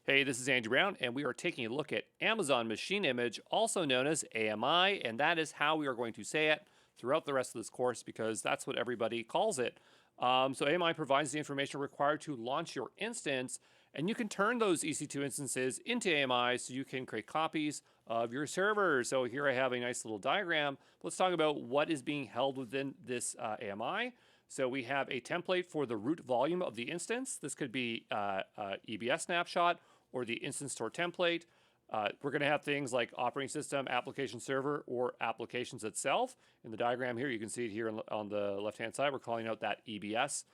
Hey, this is Andrew Brown, and we are taking a look at Amazon Machine Image, also known as AMI, and that is how we are going to say it throughout the rest of this course because that's what everybody calls it. So AMI provides the information required to launch your instance, and you can turn those EC2 instances into AMI so you can create copies of your server. So here I have a nice little diagram. Let's talk about what is being held within this AMI. So we have a template for the root volume of the instance. This could be EBS snapshot or the instance store template. We're going to have things like operating system, application server, or applications itself. In the diagram here, you can see it here on the left-hand side. We're calling out that EBS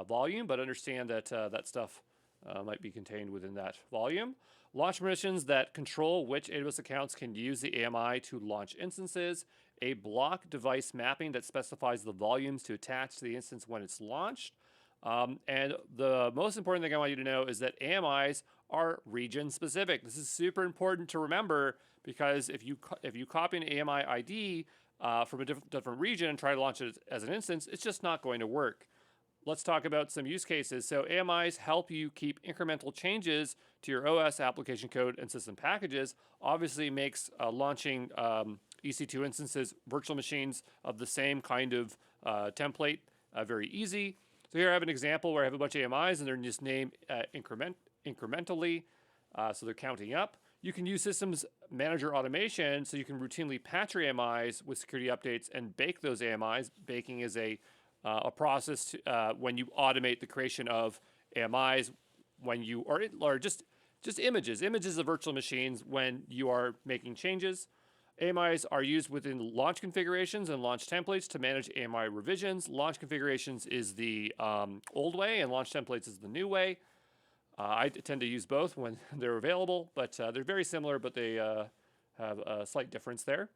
volume, but understand that that stuff might be contained within that volume. Launch permissions that control which AWS accounts can use the AMI to launch instances. A block device mapping that specifies the volumes to attach to the instance when it's launched. And the most important thing I want you to know is that AMIs are region specific. This is super important to remember because if you copy an AMI ID from a different region and try to launch it as an instance, it's just not going to work. Let's talk about some use cases. So AMIs help you keep incremental changes to your OS application code and system packages. Obviously makes launching EC2 instances, virtual machines of the same kind of template very easy. So here I have an example where I have a bunch of AMIs and they're just named incrementally, so they're counting up. You can use Systems Manager automation so you can routinely patch your AMIs with security updates and bake those AMIs. Baking is a process when you automate the creation of AMIs when you or just images of virtual machines when you are making changes. AMIs are used within launch configurations and launch templates to manage AMI revisions. Launch configurations is the old way, and launch templates is the new way. I tend to use both when they're available, but they're very similar, but they have a slight difference there.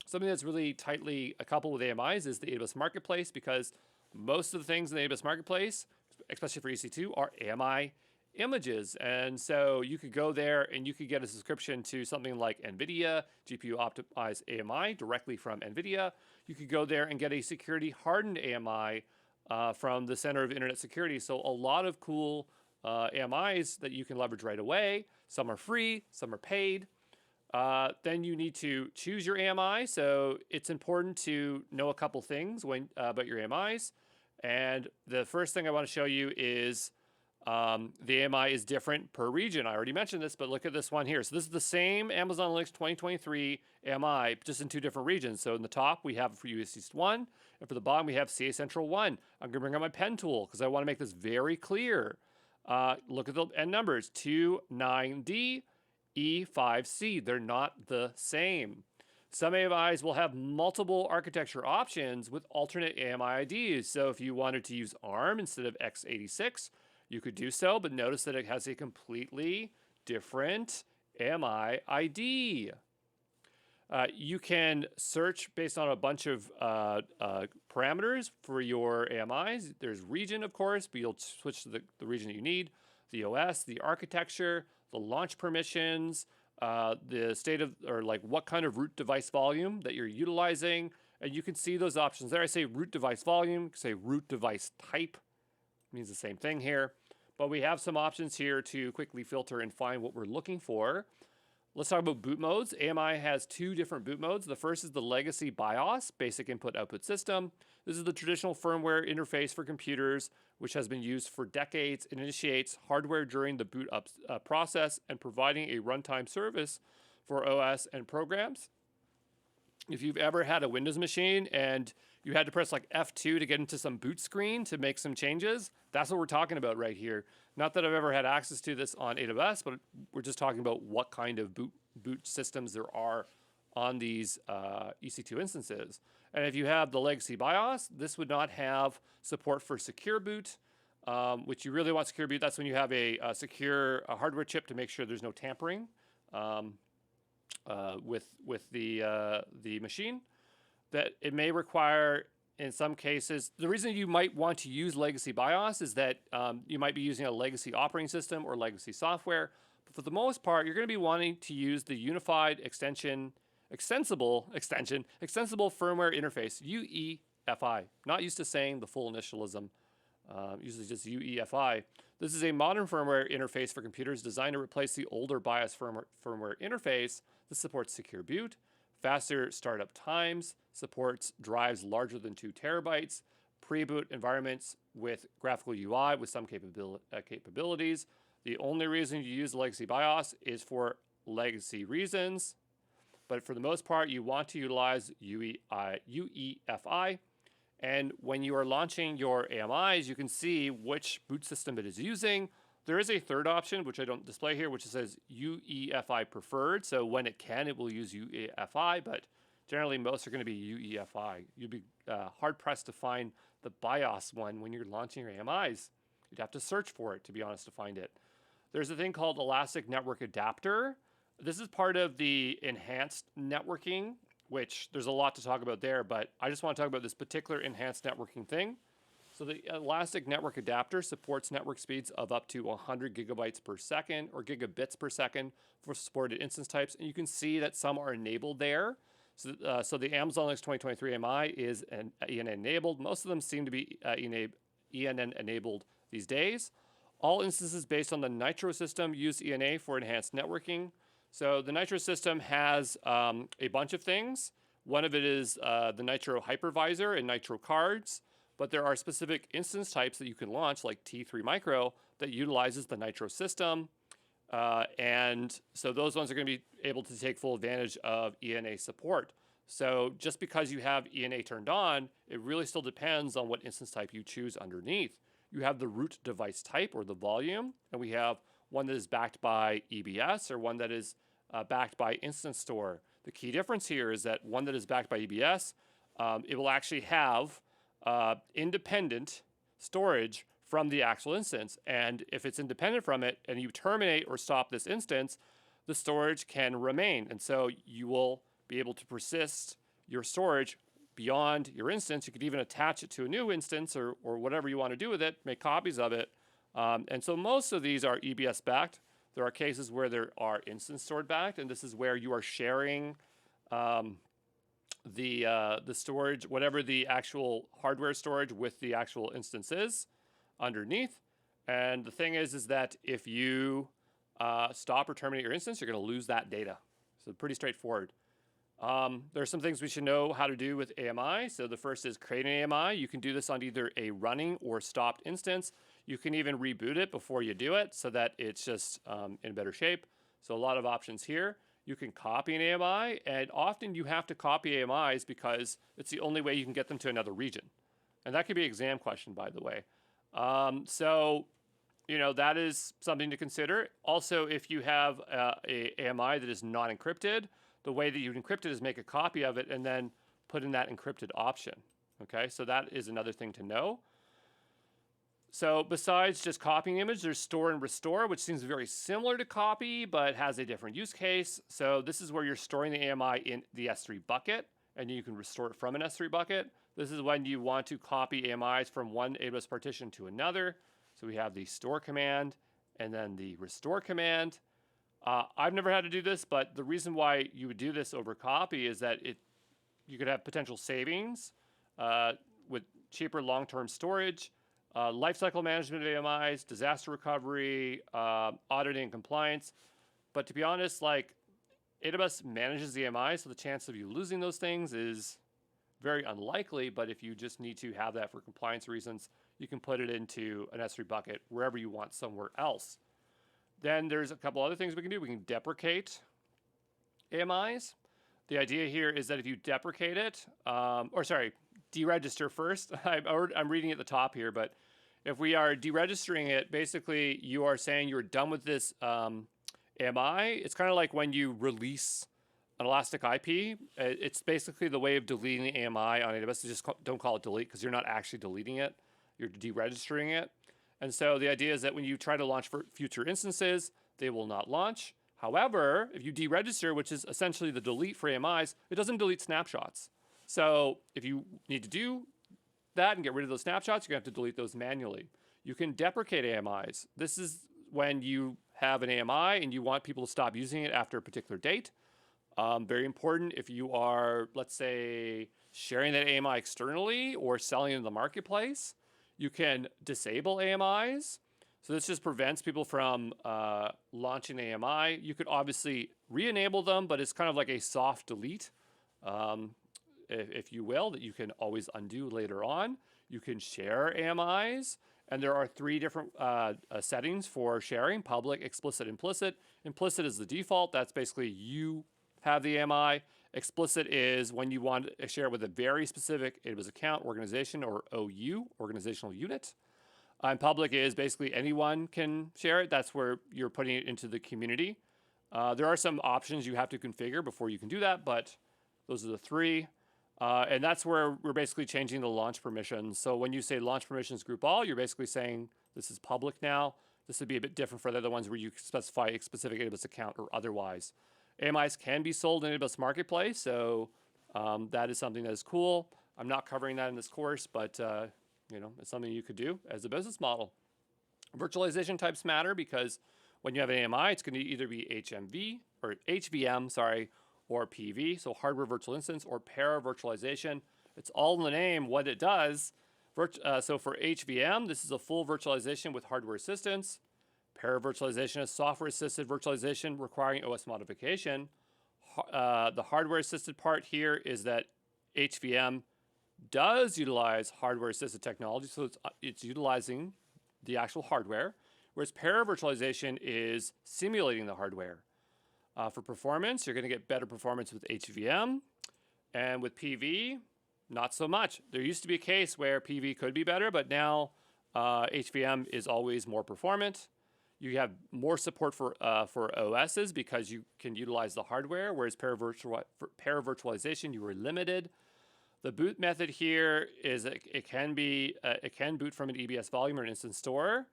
Something that's really tightly coupled with AMIs is the AWS Marketplace, because most of the things in the AWS Marketplace, especially for EC2, are AMI images. And so you could go there and you could get a subscription to something like NVIDIA, GPU optimized AMI directly from NVIDIA. You could go there and get a security hardened AMI from the Center of Internet Security. So a lot of cool AMIs that you can leverage right away. Some are free, some are paid. Then you need to choose your AMI. So it's important to know a couple things about your AMIs. And the first thing I want to show you is the AMI is different per region. I already mentioned this, but look at this one here. So this is the same Amazon Linux 2023 AMI, just in two different regions. So in the top, we have for US East 1, and for the bottom, we have CA Central 1. I'm going to bring up my pen tool because I want to make this very clear. Look at the end numbers, 29D, E5C. They're not the same. Some AMIs will have multiple architecture options with alternate AMI IDs. So if you wanted to use ARM instead of x86, you could do so, but notice that it has a completely different AMI ID. You can search based on a bunch of parameters for your AMIs. There's region, of course, but you'll switch to the region that you need, the OS, the architecture, the launch permissions, the state of, or like what kind of root device volume that you're utilizing. And you can see those options there. I say root device volume, say root device type. Means the same thing here, but we have some options here to quickly filter and find what we're looking for. Let's talk about boot modes. AMI has two different boot modes. The first is the legacy BIOS, basic input output system. This is the traditional firmware interface for computers, which has been used for decades. It initiates hardware during the boot up process and providing a runtime service for OS and programs. If you've ever had a Windows machine and you had to press like F2 to get into some boot screen to make some changes, that's what we're talking about right here. Not that I've ever had access to this on AWS, but we're just talking about what kind of boot systems there are on these EC2 instances. And if you have the legacy BIOS, this would not have support for secure boot, which you really want secure boot. That's when you have a secure hardware chip to make sure there's no tampering with the machine. That it may require, in some cases, the reason you might want to use legacy BIOS is that you might be using a legacy operating system or legacy software. But for the most part, you're going to be wanting to use the unified extensible firmware interface, UEFI. Not used to saying the full initialism, usually just UEFI. This is a modern firmware interface for computers designed to replace the older BIOS firmware interface. This supports secure boot, faster startup times, supports drives larger than 2 terabytes, pre-boot environments with graphical UI with some capabilities. The only reason you use legacy BIOS is for legacy reasons, but for the most part, you want to utilize UEFI. And when you are launching your AMIs, you can see which boot system it is using. There is a third option, which I don't display here, which says UEFI preferred. So when it can, it will use UEFI, but generally most are going to be UEFI. You'd be hard-pressed to find the BIOS one when you're launching your AMIs. You'd have to search for it, to be honest, to find it. There's a thing called Elastic Network Adapter. This is part of the enhanced networking, which there's a lot to talk about there, but I just want to talk about this particular enhanced networking thing. So the Elastic Network Adapter supports network speeds of up to 100 gigabytes per second or gigabits per second for supported instance types. And you can see that some are enabled there. So the Amazon Linux 2023 AMI is ENN enabled. Most of them seem to be ENN enabled these days. All instances based on the Nitro system use ENA for enhanced networking. So the Nitro system has a bunch of things. One of it is the Nitro hypervisor and Nitro cards, but there are specific instance types that you can launch, like T3 Micro, that utilizes the Nitro system. And so those ones are going to be able to take full advantage of ENA support. So just because you have ENA turned on, it really still depends on what instance type you choose underneath. You have the root device type or the volume, and we have one that is backed by EBS or one that is backed by Instance Store. The key difference here is that one that is backed by EBS, it will actually have independent storage from the actual instance. And if it's independent from it and you terminate or stop this instance, the storage can remain. And so you will be able to persist your storage beyond your instance. You could even attach it to a new instance or whatever you want to do with it, make copies of it. And so most of these are EBS backed. There are cases where there are instance stored backed, and this is where you are sharing the storage, whatever the actual hardware storage with the actual instance is underneath. And the thing is that if you stop or terminate your instance, you're going to lose that data. So pretty straightforward. There are some things we should know how to do with AMI. So the first is create an AMI. You can do this on either a running or stopped instance. You can even reboot it before you do it so that it's just in better shape. So a lot of options here. You can copy an AMI, and often you have to copy AMIs because it's the only way you can get them to another region. And that could be an exam question, by the way. So, you know, that is something to consider. Also, if you have a AMI that is not encrypted, the way that you encrypt it is make a copy of it and then put in that encrypted option. Okay, so that is another thing to know. So besides just copying image, there's store and restore, which seems very similar to copy, but has a different use case. So this is where you're storing the AMI in the S3 bucket, and you can restore it from an S3 bucket. This is when you want to copy AMIs from one AWS partition to another. So we have the store command and then the restore command. I've never had to do this, but the reason why you would do this over copy is that you could have potential savings with cheaper long-term storage, lifecycle management of AMIs, disaster recovery, auditing and compliance. But to be honest, like AWS manages the AMI, so the chance of you losing those things is very unlikely. But if you just need to have that for compliance reasons, you can put it into an S3 bucket wherever you want somewhere else. Then there's a couple other things we can do. We can deprecate AMIs. The idea here is that if you deprecate it, deregister first. I'm reading at the top here, but if we are deregistering it, basically you are saying you're done with this AMI. It's kind of like when you release an Elastic IP. It's basically the way of deleting the AMI on AWS. Just don't call it delete because you're not actually deleting it. You're deregistering it. And so the idea is that when you try to launch for future instances, they will not launch. However, if you deregister, which is essentially the delete for AMIs, it doesn't delete snapshots. So if you need to do that and get rid of those snapshots, you're going to have to delete those manually. You can deprecate AMIs. This is when you have an AMI and you want people to stop using it after a particular date. Very important if you are, let's say, sharing that AMI externally or selling it in the marketplace. You can disable AMIs. So this just prevents people from launching AMI. You could obviously re-enable them, but it's kind of like a soft delete, if you will, that you can always undo later on. You can share AMIs, and there are 3 different settings for sharing: public, explicit, implicit. Implicit is the default. That's basically you have the AMI. Explicit is when you want to share it with a very specific AWS account, organization, or OU, organizational unit. And public is basically anyone can share it. That's where you're putting it into the community. There are some options you have to configure before you can do that, but those are the 3. And that's where we're basically changing the launch permissions. So when you say launch permissions group all, you're basically saying this is public now. This would be a bit different for the other ones where you specify a specific AWS account or otherwise. AMIs can be sold in AWS Marketplace, so that is something that is cool. I'm not covering that in this course, but it's something you could do as a business model. Virtualization types matter because when you have an AMI, it's going to either be HVM, or PV, so hardware virtual instance, or para-virtualization. It's all in the name, what it does. So for HVM, this is a full virtualization with hardware assistance. Para-virtualization is software-assisted virtualization requiring OS modification. The hardware-assisted part here is that HVM does utilize hardware-assisted technology, so it's utilizing the actual hardware, whereas para-virtualization is simulating the hardware. For performance, you're going to get better performance with HVM, and with PV, not so much. There used to be a case where PV could be better, but now HVM is always more performant. You have more support for OSs because you can utilize the hardware, whereas para-virtualization, you were limited. The boot method here is it can boot from an EBS volume or an instance store,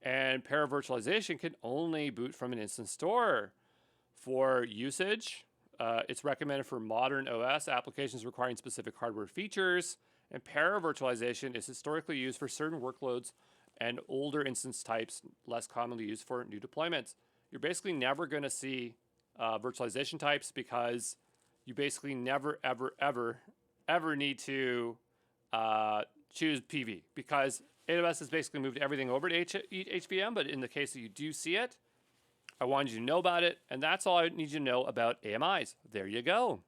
and para-virtualization can only boot from an instance store. For usage, it's recommended for modern OS applications requiring specific hardware features, and para-virtualization is historically used for certain workloads and older instance types, less commonly used for new deployments. You're basically never going to see virtualization types because you basically never, ever need to choose PV, because AWS has basically moved everything over to HVM, but in the case that you do see it, I wanted you to know about it, and that's all I need you to know about AMIs. There you go.